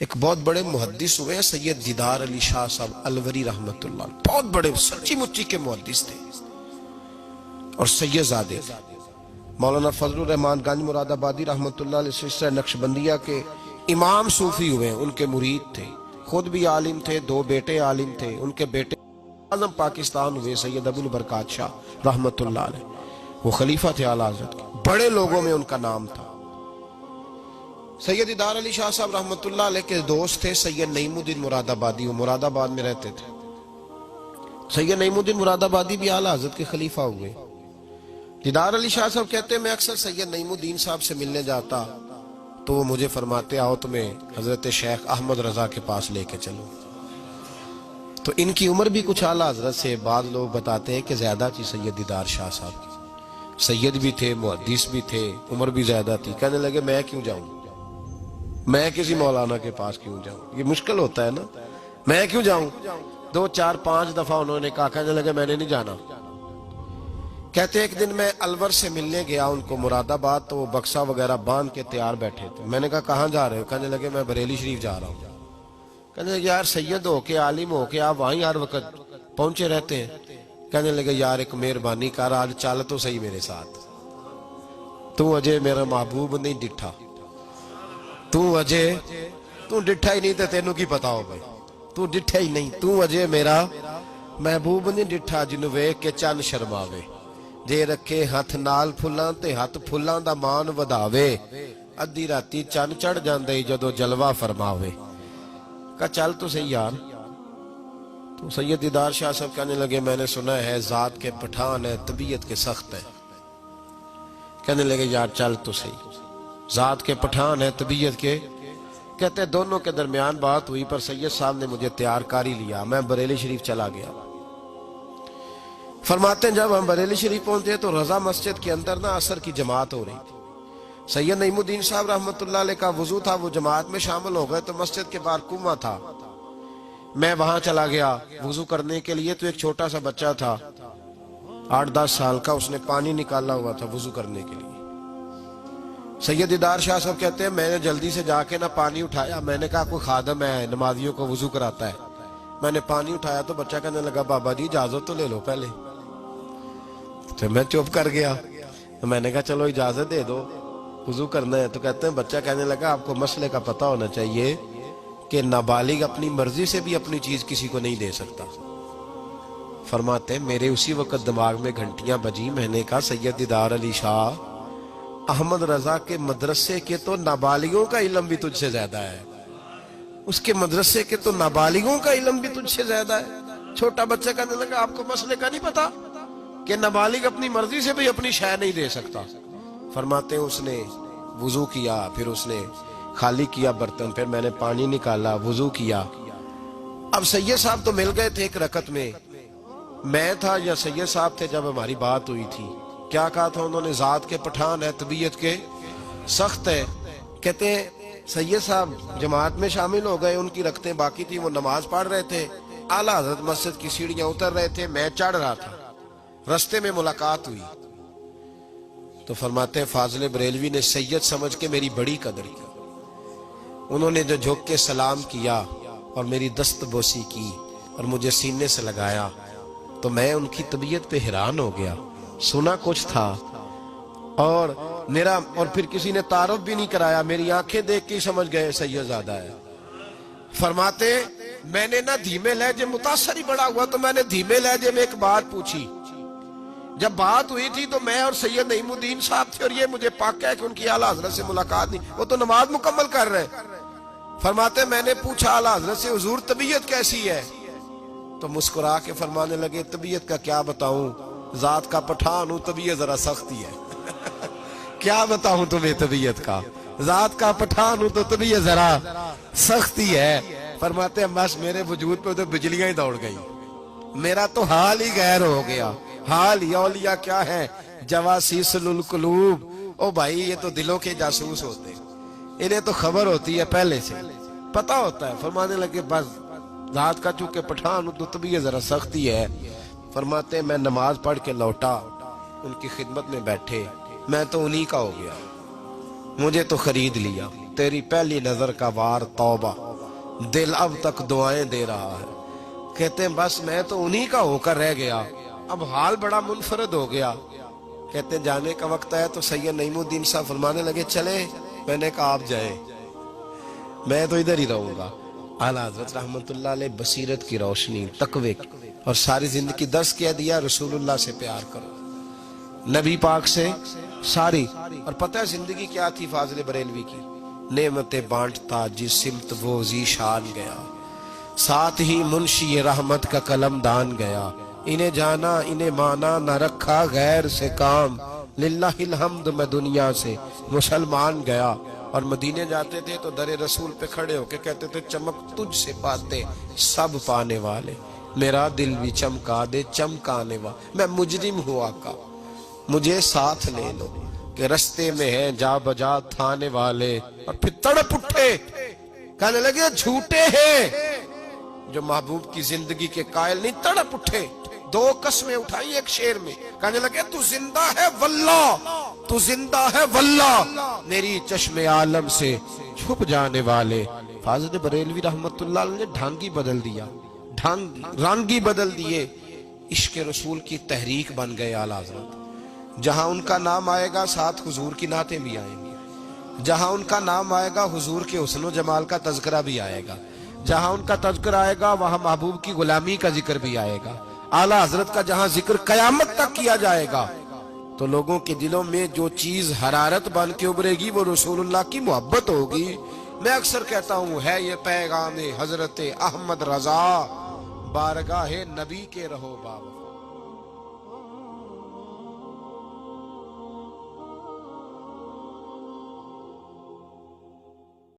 ایک بہت بڑے محدث ہوئے ہیں سید دیدار علی شاہ صاحب الوری رحمت اللہ علیہ، بہت بڑے سچی مچی کے محدث تھے اور سید زادے تھے۔ مولانا فضل الرحمان گنج مراد آبادی رحمت اللہ علیہ سلسلہ نقشبندیہ کے امام صوفی ہوئے ہیں، ان کے مرید تھے، خود بھی عالم تھے، دو بیٹے عالم تھے، ان کے بیٹے اعظم پاکستان ہوئے سید ابو البرکات شاہ رحمت اللہ علیہ، وہ خلیفہ تھے اعلیٰ حضرت کے، بڑے لوگوں میں ان کا نام تھا۔ سید دیدار علی شاہ صاحب رحمت اللہ علیہ کے دوست تھے سید نعیم الدین مراد آبادی، وہ مراد آباد میں رہتے تھے۔ سید نعیم الدین مراد آبادی بھی اعلیٰ حضرت کے خلیفہ ہوئے۔ دیدار علی شاہ صاحب کہتے ہیں میں اکثر سید نعیم الدین صاحب سے ملنے جاتا تو وہ مجھے فرماتے آؤ تمہیں حضرت شیخ احمد رضا کے پاس لے کے چلو۔ تو ان کی عمر بھی کچھ اعلیٰ حضرت سے بعض لوگ بتاتے ہیں کہ زیادہ تھی سید دیدار شاہ صاحب کی، سید بھی تھے، محدث بھی تھے، عمر بھی زیادہ تھی۔ کہنے لگے میں کیوں جاؤں، میں کسی مولانا کے پاس کیوں جاؤں، یہ مشکل ہوتا ہے نا، میں کیوں جاؤں۔ 2 4 5 دفعہ انہوں نے کہا، کہنے لگے میں نے نہیں جانا۔ کہتے ایک دن میں الور سے ملنے گیا ان کو مراد آباد، تو وہ بکسا وغیرہ باندھ کے تیار بیٹھے تھے۔ میں نے کہا کہاں جا رہے ہو؟ کہنے لگے میں بریلی شریف جا رہا ہوں۔ کہنے لگے یار سید ہو کے عالم ہو کے آپ وہیں ہر وقت پہنچے رہتے ہیں۔ کہنے لگے یار ایک مہربانی کر، آج چل تو صحیح میرے ساتھ، تو اجے میرا محبوب نہیں ڈٹھا، تو اجے تو ڈٹھا ہی نہیں تے تینوں کی پتا ہو بھائی، تو ڈٹھا ہی نہیں، تو اجے میرا محبوب نہیں ڈٹھا جنوں ویکھ کے چن شرماوے، جے رکھے ہاتھ نال پھلاں تے ہاتھ پھلاں دا مان وداوے، ادھی راتی چن چڑھ جاندے جدوں جلوہ فرماوے۔ کہا چل تو صحیح یار۔ تو سید دیدار شاہ صاحب کہنے لگے میں نے سنا ہے ذات کے پٹھان ہے، طبیعت کے سخت ہے۔ کہنے لگے یار چل تو صحیح، ذات کے پٹھان ہے طبیعت کے۔ کہتے دونوں کے درمیان بات ہوئی، پر سید صاحب نے مجھے تیار کر ہی لیا، میں بریلی شریف چلا گیا۔ فرماتے ہیں جب ہم بریلی شریف پہنچے تو رضا مسجد کے اندر نا عصر کی جماعت ہو رہی تھی۔ سید نعیم الدین صاحب رحمت اللہ علیہ کا وضو تھا، وہ جماعت میں شامل ہو گئے، تو مسجد کے باہر کنواں تھا، میں وہاں چلا گیا وضو کرنے کے لیے۔ تو ایک چھوٹا سا بچہ تھا 8-10 سال کا، اس نے پانی نکالا ہوا تھا وضو کرنے کے لیے۔ سید دیدار شاہ صاحب کہتے ہیں میں نے جلدی سے جا کے نہ پانی اٹھایا، میں نے کہا کوئی خادم ہے نمازیوں کو وضو کراتا ہے، میں نے پانی اٹھایا تو بچہ کہنے لگا بابا جی اجازت تو لے لو پہلے۔ تو میں چپ کر گیا، میں نے کہا چلو اجازت دے دو وضو کرنا ہے۔ تو کہتے ہیں بچہ کہنے لگا آپ کو مسئلے کا پتہ ہونا چاہیے کہ نابالغ اپنی مرضی سے بھی اپنی چیز کسی کو نہیں دے سکتا۔ فرماتے ہیں میرے اسی وقت دماغ میں گھنٹیاں بجی، میں نے کہا سید دیدار علی شاہ احمد رضا کے مدرسے کے تو نابالغوں کا علم بھی تجھ سے زیادہ ہے، اس کے مدرسے کے تو نابالغوں کا علم بھی تجھ سے زیادہ ہے۔ چھوٹا بچہ کہنے لگا آپ کو مسئلے کا نہیں پتا کہ نابالغ اپنی مرضی سے بھی اپنی شے نہیں دے سکتا۔ فرماتے ہیں اس نے وضو کیا، پھر اس نے خالی کیا برتن، پھر میں نے پانی نکالا، وضو کیا۔ اب سید صاحب تو مل گئے تھے ایک رکعت میں، میں تھا یا سید صاحب تھے جب ہماری بات ہوئی تھی، کیا کہا تھا انہوں نے؟ ذات کے پٹھان ہے طبیعت کے سخت ہے۔ کہتے ہیں سید صاحب جماعت میں شامل ہو گئے، ان کی رکعتیں باقی تھی، وہ نماز پڑھ رہے تھے، اعلیٰ حضرت مسجد کی سیڑھیاں اتر رہے تھے، میں چڑھ رہا تھا، رستے میں ملاقات ہوئی۔ تو فرماتے ہیں فاضل بریلوی نے سید سمجھ کے میری بڑی قدر کی، انہوں نے جو جھک کے سلام کیا اور میری دست بوسی کی اور مجھے سینے سے لگایا، تو میں ان کی طبیعت پہ حیران ہو گیا، سنا کچھ تھا اور پھر کسی نے تعارف بھی نہیں کرایا، میری آنکھیں دیکھ کے سمجھ گئے سید زادہ ہے۔ فرماتے میں نے نہ دھیمے لہجے، متاثر ہی بڑا ہوا، تو میں نے دھیمے لہجے میں ایک بات پوچھی۔ جب بات ہوئی تھی تو میں اور سید نعیم الدین صاحب تھے، اور یہ مجھے پاک ہے کہ ان کی اعلیٰ حضرت سے ملاقات نہیں، وہ تو نماز مکمل کر رہے۔ فرماتے میں نے پوچھا اعلیٰ حضرت سے حضور طبیعت کیسی ہے؟ تو مسکرا کے فرمانے لگے طبیعت کا کیا بتاؤں، ذات کا پٹھان ہوں، طبیعت ذرا سختی ہے۔ کیا بتاؤں تمہیں طبیعت کا، ذات کا پٹھان ہوں تو طبیعت ذرا سختی ہے۔ فرماتے ہیں بس میرے وجود پہ تو بجلیاں ہی دوڑ گئی، میرا تو حال ہی غیر ہو گیا۔ حال ہی اولیاء کیا ہے، جواسیس القلوب، او بھائی یہ تو دلوں کے جاسوس ہوتے، انہیں تو خبر ہوتی ہے پہلے سے، پتہ ہوتا ہے۔ فرمانے لگے بس ذات کا چونکہ پٹھان ہوں تو طبیعت ذرا سختی ہے۔ فرماتے ہیں میں نماز پڑھ کے لوٹا، ان کی خدمت میں بیٹھے، میں تو انہی کا ہو گیا، مجھے تو خرید لیا، تیری پہلی نظر کا وار توبہ، دل اب تک دعائیں دے رہا ہے۔ کہتے ہیں بس میں تو انہی کا ہو کر رہ گیا، اب حال بڑا منفرد ہو گیا۔ کہتے ہیں جانے کا وقت ہے تو سید نعیم الدین صاحب فرمانے لگے چلے، میں نے کہا آپ جائیں، میں تو ادھر ہی رہوں گا۔ اعلیٰ حضرت رحمت اللہ علیہ بصیرت کی روشنی، تقوی کی، اور ساری زندگی درس کیا دیا رسول اللہ سے پیار کرو، نبی پاک سے ساری۔ اور پتہ ہے زندگی کیا تھی فاضل بریلوی کی؟ نعمتیں بانٹتا جس سمت وہ ذیشان گیا، ساتھ ہی منشی رحمت کا قلم دان گیا، انہیں جانا انہیں مانا نہ رکھا غیر سے کام، للہ الحمد میں دنیا سے مسلمان گیا۔ اور مدینے جاتے تھے تو در رسول پہ کھڑے ہو کے کہتے تھے چمک تجھ سے پاتے سب پانے والے، میرا دل بھی چمکا دے چمکانے والے، میں مجرم ہوں آقا مجھے ساتھ لے لو، کہ رستے میں ہیں جا بجا تھانے والے۔ اور پھر تڑپ اٹھے، کہنے لگے جھوٹے ہیں جو محبوب کی زندگی کے قائل نہیں، تڑپ اٹھے، دو قسمیں اٹھائی ایک شعر میں، کہنے لگے تو زندہ ہے واللہ، تو زندہ ہے واللہ، میری چشم عالم سے چھپ جانے والے۔ فاضل بریلوی رحمت اللہ علیہ نے ڈھانگی بدل دیا، رانگی بدل دیے، عشق رسول کی تحریک بن گئے اعلیٰ حضرت۔ جہاں ان کا نام آئے گا ساتھ حضور کی نعتیں بھی آئیں گی، جہاں ان کا نام آئے گا حضور کے حسن و جمال کا تذکرہ بھی آئے گا، جہاں ان کا تذکرہ آئے گا وہاں محبوب کی غلامی کا ذکر بھی آئے گا۔ اعلیٰ حضرت کا جہاں ذکر قیامت تک کیا جائے گا تو لوگوں کے دلوں میں جو چیز حرارت بن کے ابھرے گی وہ رسول اللہ کی محبت ہوگی۔ میں اکثر کہتا ہوں ہے یہ پیغام حضرت احمد رضا، بارگاہ نبی کے رہو بابا۔